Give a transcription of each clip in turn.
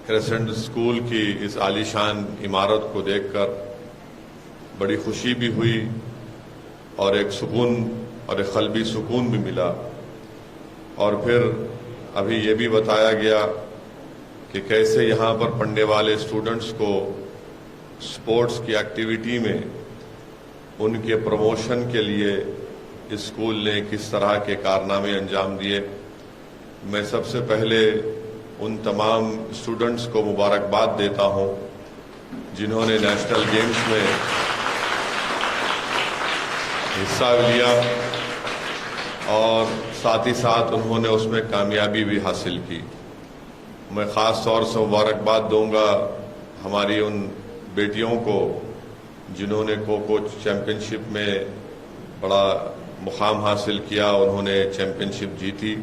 Crescent school की इस आलीशान इमारत को देखकर बड़ी खुशी भी हुई और एक सुकून और एक क़ल्बी सुकून भी मिला। और फिर अभी ये भी बताया गया कि कैसे यहाँ पर पढ़ने वाले स्टूडेंट्स को स्पोर्ट्स की एक्टिविटी में उनके प्रमोशन के लिए स्कूल ने किस तरह के कारनामे अंजाम दिए। मैं सबसे पहले उन तमाम स्टूडेंट्स को मुबारकबाद देता हूँ जिन्होंने नेशनल गेम्स में हिस्सा लिया और साथ ही साथ उन्होंने उसमें कामयाबी भी हासिल की। मैं ख़ास तौर से मुबारकबाद दूंगा हमारी उन बेटियों को जिन्होंने खो चैम्पियनशिप में बड़ा मुकाम हासिल किया, उन्होंने चैम्पियनशिप जीती,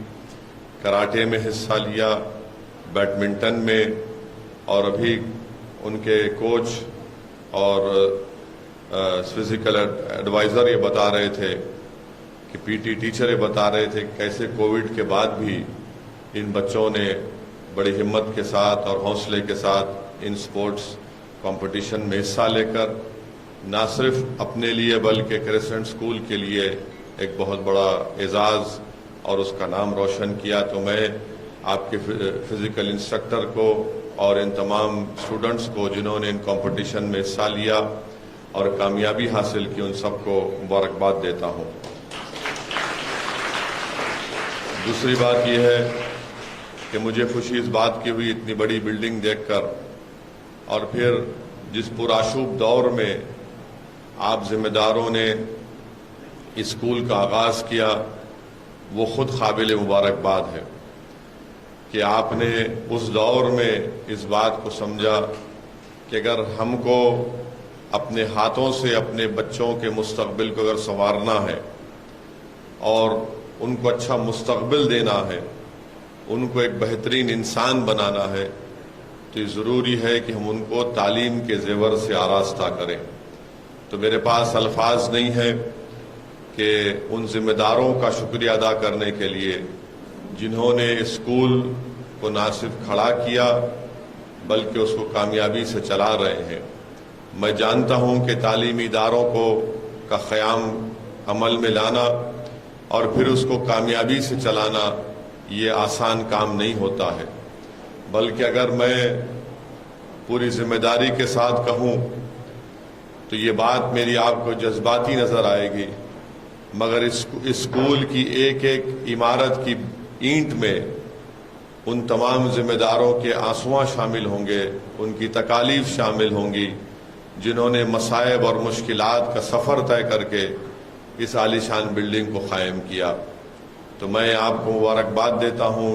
कराटे में हिस्सा लिया, बैडमिंटन में, और अभी उनके कोच और फिजिकल एडवाइज़र ये बता रहे थे कि पीटी टीचर ये बता रहे थे कैसे कोविड के बाद भी इन बच्चों ने बड़ी हिम्मत के साथ और हौसले के साथ इन स्पोर्ट्स कंपटीशन में हिस्सा लेकर न सिर्फ अपने लिए बल्कि क्रेसेंट स्कूल के लिए एक बहुत बड़ा एजाज़ और उसका नाम रोशन किया। तो मैं आपके फिज़िकल इंस्ट्रक्टर को और इन तमाम स्टूडेंट्स को जिन्होंने इन कंपटीशन में हिस्सा लिया और कामयाबी हासिल की, उन सबको मुबारकबाद देता हूँ। दूसरी बात यह है कि मुझे खुशी इस बात की हुई इतनी बड़ी बिल्डिंग देखकर, और फिर जिस पुराशूब दौर में आप जिम्मेदारों ने इस स्कूल का आगाज़ किया वो ख़ुद काबिल मुबारकबाद है कि आपने उस दौर में इस बात को समझा कि अगर हमको अपने हाथों से अपने बच्चों के मुस्तक़बिल को अगर संवारना है और उनको अच्छा मुस्तक़बिल देना है, उनको एक बेहतरीन इंसान बनाना है, तो ये ज़रूरी है कि हम उनको तालीम के ज़ेवर से आरास्ता करें। तो मेरे पास अल्फाज नहीं है कि उन ज़िम्मेदारों का शुक्रिया अदा करने के लिए जिन्होंने स्कूल को ना सिर्फ खड़ा किया बल्कि उसको कामयाबी से चला रहे हैं। मैं जानता हूँ कि तालीमी इदारों को का क़याम अमल में लाना और फिर उसको कामयाबी से चलाना ये आसान काम नहीं होता है, बल्कि अगर मैं पूरी जिम्मेदारी के साथ कहूँ तो ये बात मेरी आपको जज्बाती नज़र आएगी, मगर इस स्कूल की एक एक इमारत की ईंट में उन तमाम जिम्मेदारों के आंसुआं शामिल होंगे, उनकी तकालीफ शामिल होंगी जिन्होंने मसाइब और मुश्किलात का सफ़र तय करके इस आलीशान बिल्डिंग को कायम किया। तो मैं आपको मुबारकबाद देता हूँ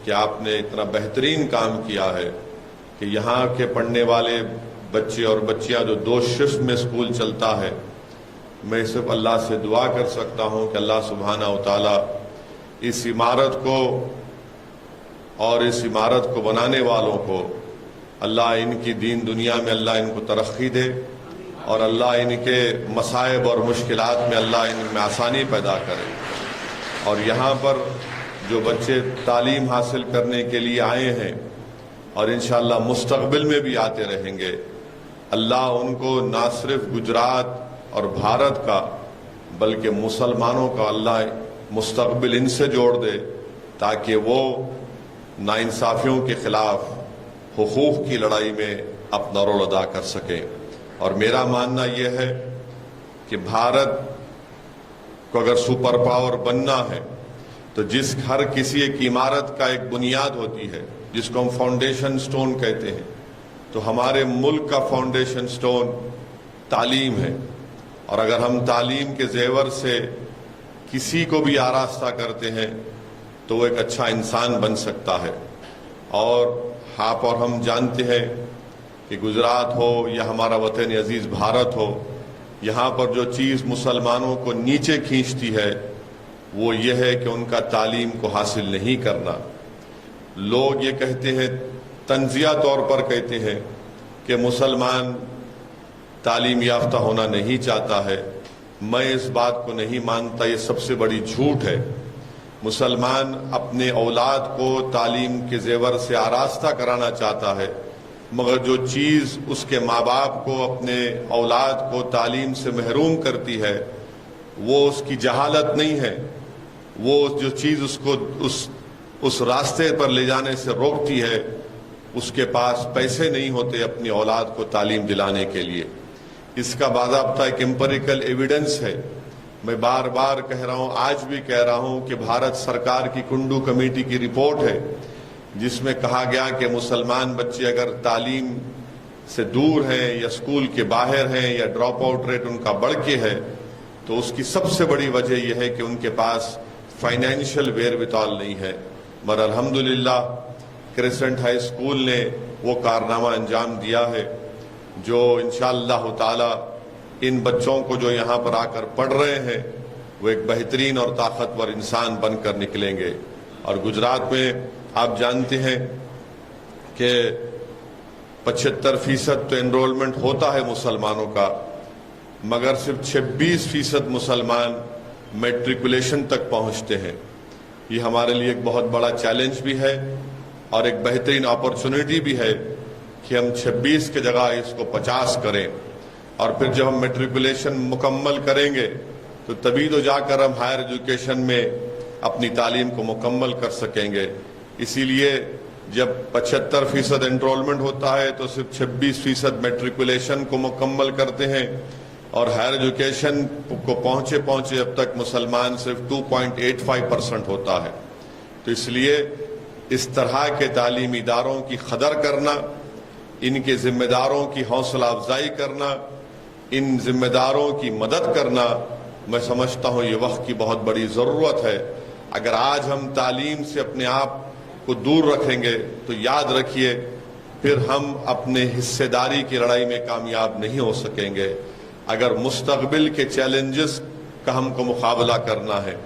कि आपने इतना बेहतरीन काम किया है कि यहाँ के पढ़ने वाले बच्चे और बच्चियाँ जो 2 शिफ्ट में स्कूल चलता है, मैं सिर्फ अल्लाह से दुआ कर सकता हूँ कि अल्लाह सुब्हाना व तआला इस इमारत को और इस इमारत को बनाने वालों को अल्लाह इनकी दीन दुनिया में अल्लाह इनको तरक्की दे और अल्लाह इनके मसाइब और मुश्किलात में अल्लाह इनमें आसानी पैदा करे। और यहाँ पर जो बच्चे तालीम हासिल करने के लिए आए हैं और इंशाअल्लाह मुस्तक़बिल में भी आते रहेंगे, अल्लाह उनको ना सिर्फ गुजरात और भारत का बल्कि मुसलमानों का अल्लाह मुस्तक़बिल इनसे जोड़ दे ताकि वो नाइंसाफ़ियों के ख़िलाफ़ हुकूक़ की लड़ाई में अपना रोल अदा कर सकें। और मेरा मानना यह है कि भारत को अगर सुपर पावर बनना है तो हर किसी एक इमारत का एक बुनियाद होती है जिसको हम फाउंडेशन स्टोन कहते हैं, तो हमारे मुल्क का फाउंडेशन स्टोन तालीम है। और अगर हम तालीम के ज़ेवर से किसी को भी आरास्ता करते हैं तो वो एक अच्छा इंसान बन सकता है। और आप और हम जानते हैं कि गुजरात हो या हमारा वतन अजीज़ भारत हो, यहाँ पर जो चीज़ मुसलमानों को नीचे खींचती है वो ये है कि उनका तालीम को हासिल नहीं करना। लोग ये कहते हैं, तंज़िया तौर पर कहते हैं कि मुसलमान तालीम याफ्ता होना नहीं चाहता है। मैं इस बात को नहीं मानता, ये सबसे बड़ी झूठ है। मुसलमान अपने औलाद को तालीम के जेवर से आरास्ता कराना चाहता है, मगर जो चीज़ उसके माँ बाप को अपने औलाद को तालीम से महरूम करती है वो उसकी जहालत नहीं है, वो जो चीज़ उसको उस रास्ते पर ले जाने से रोकती है उसके पास पैसे नहीं होते अपनी औलाद को तालीम दिलाने के लिए। इसका बाज़ाब्ता एक एम्पिरिकल एविडेंस है। मैं बार बार कह रहा हूँ, आज भी कह रहा हूँ कि भारत सरकार की कुंडू कमेटी की रिपोर्ट है जिसमें कहा गया कि मुसलमान बच्चे अगर तालीम से दूर हैं या स्कूल के बाहर हैं या ड्रॉप आउट रेट उनका बढ़ के है तो उसकी सबसे बड़ी वजह यह है कि उनके पास फाइनेंशियल वेरविताल नहीं है। मगर अल्हम्दुलिल्लाह क्रिसेंट हाई स्कूल ने वो कारनामा अंजाम दिया है जो इंशाअल्लाह ताला इन बच्चों को जो यहाँ पर आकर पढ़ रहे हैं वो एक बेहतरीन और ताकतवर इंसान बनकर निकलेंगे। और गुजरात में आप जानते हैं कि 75% तो एनरोलमेंट होता है मुसलमानों का, मगर सिर्फ 26% मुसलमान मैट्रिकुलेशन तक पहुंचते हैं। ये हमारे लिए एक बहुत बड़ा चैलेंज भी है और एक बेहतरीन अपॉर्चुनिटी भी है कि हम 26 की जगह इसको 50 करें। और फिर जब हम मैट्रिकुलेशन मुकम्मल करेंगे तो तभी तो जाकर हम हायर एजुकेशन में अपनी तालीम को मुकम्मल कर सकेंगे। इसीलिए जब 75% एनरोलमेंट होता है तो सिर्फ 26% मैट्रिकुलेशन को मुकम्मल करते हैं और हायर एजुकेशन को पहुंचे पहुंचे अब तक मुसलमान सिर्फ 2.85% होता है। तो इसलिए इस तरह के तालीमी इदारों की कदर करना, इनके जिम्मेदारों की हौसला अफजाई करना, इन जिम्मेदारों की मदद करना, मैं समझता हूँ ये वक्त की बहुत बड़ी ज़रूरत है। अगर आज हम तालीम से अपने आप को दूर रखेंगे तो याद रखिए फिर हम अपने हिस्सेदारी की लड़ाई में कामयाब नहीं हो सकेंगे। अगर मुस्तकबिल के चैलेंजेस का हमको मुकाबला करना है,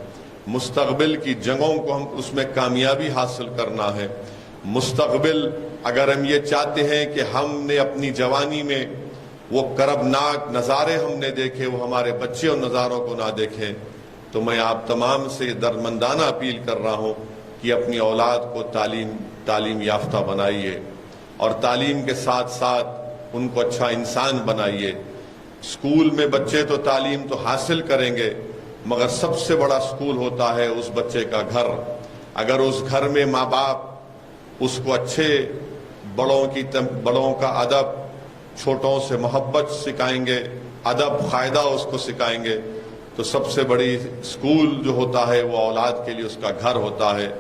मुस्तकबिल की जंगों को हम उसमें कामयाबी हासिल करना है, मुस्तकबिल अगर हम ये चाहते हैं कि हमने अपनी जवानी में वो करबनाक नज़ारे हमने देखे वो हमारे बच्चे उन नज़ारों को ना देखें, तो मैं आप तमाम से दरमंदाना अपील कर रहा हूँ कि अपनी औलाद को तालीम याफ्ता बनाइए और तालीम के साथ साथ उनको अच्छा इंसान बनाइए। स्कूल में बच्चे तो तालीम तो हासिल करेंगे, मगर सबसे बड़ा स्कूल होता है उस बच्चे का घर। अगर उस घर में माँ बाप उसको अच्छे बड़ों का अदब, छोटों से मोहब्बत सिखाएंगे, अदब कायदा उसको सिखाएंगे, तो सबसे बड़ी स्कूल जो होता है वो औलाद के लिए उसका घर होता है।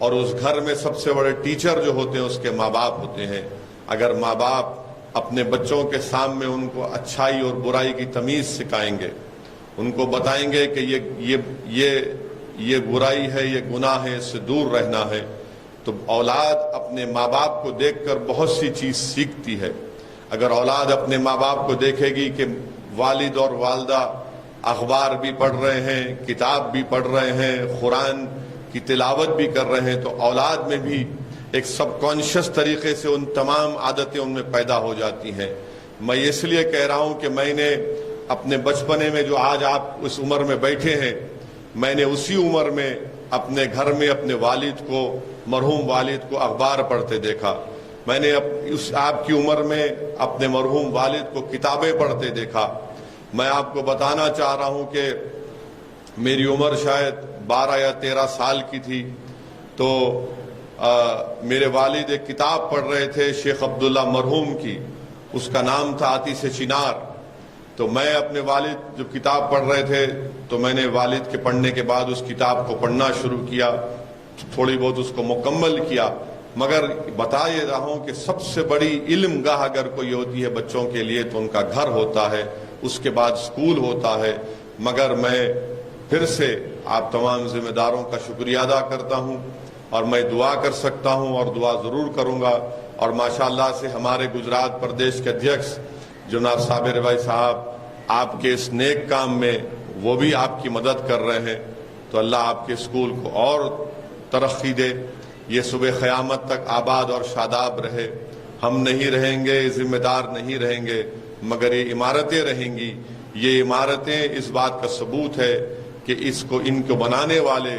और उस घर में सबसे बड़े टीचर जो होते हैं उसके माँ बाप होते हैं। अगर माँ बाप अपने बच्चों के सामने उनको अच्छाई और बुराई की तमीज़ सिखाएंगे, उनको बताएंगे कि ये बुराई है, ये गुनाह है, इससे दूर रहना है, तो औलाद अपने माँ बाप को देखकर बहुत सी चीज़ सीखती है। अगर औलाद अपने माँ बाप को देखेगी कि वालिद और वालदा अखबार भी पढ़ रहे हैं, किताब भी पढ़ रहे हैं, कुरान की तिलावत भी कर रहे हैं, तो औलाद में भी एक सबकॉन्शियस तरीके से उन तमाम आदतें उनमें पैदा हो जाती हैं। मैं इसलिए कह रहा हूँ कि मैंने अपने बचपने में जो आज आप उस उम्र में बैठे हैं, मैंने उसी उम्र में अपने घर में अपने वालिद को, मरहूम वालिद को अखबार पढ़ते देखा। मैंने उस आपकी उम्र में अपने मरहूम वालिद को किताबें पढ़ते देखा। मैं आपको बताना चाह रहा हूँ कि मेरी उम्र शायद 12 या 13 साल की थी तो मेरे वालिद एक किताब पढ़ रहे थे शेख अब्दुल्ला मरहूम की, उसका नाम था आतिश चिनार। तो मैं अपने वालिद जब किताब पढ़ रहे थे तो मैंने वालिद के पढ़ने के बाद उस किताब को पढ़ना शुरू किया, थोड़ी बहुत उसको मुकम्मल किया। मगर बता ये रहा हूँ कि सबसे बड़ी इल्म गाह अगर कोई होती है बच्चों के लिए तो उनका घर होता है, उसके बाद स्कूल होता है। मगर मैं फिर से आप तमाम जिम्मेदारों का शुक्रिया अदा करता हूँ और मैं दुआ कर सकता हूँ और दुआ ज़रूर करूँगा। और माशाअल्लाह से हमारे गुजरात प्रदेश के अध्यक्ष जनाब साबिर भाई साहब आपके इस नेक काम में वो भी आपकी मदद कर रहे हैं, तो अल्लाह आपके स्कूल को और तरक्की दे, ये सुबह क़यामत तक आबाद और शादाब रहे। हम नहीं रहेंगे, जिम्मेदार नहीं रहेंगे, मगर ये इमारतें रहेंगी। ये इमारतें इस बात का सबूत है कि इनको बनाने वाले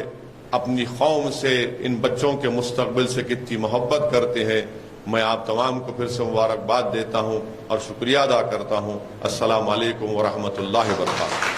اپنی قوم سے، ان بچوں کے مستقبل سے کتنی محبت کرتے ہیں. میں آپ تمام کو پھر سے مبارکباد دیتا ہوں اور شکریہ ادا کرتا ہوں. السلام علیکم ورحمۃ اللہ وبرکاتہ.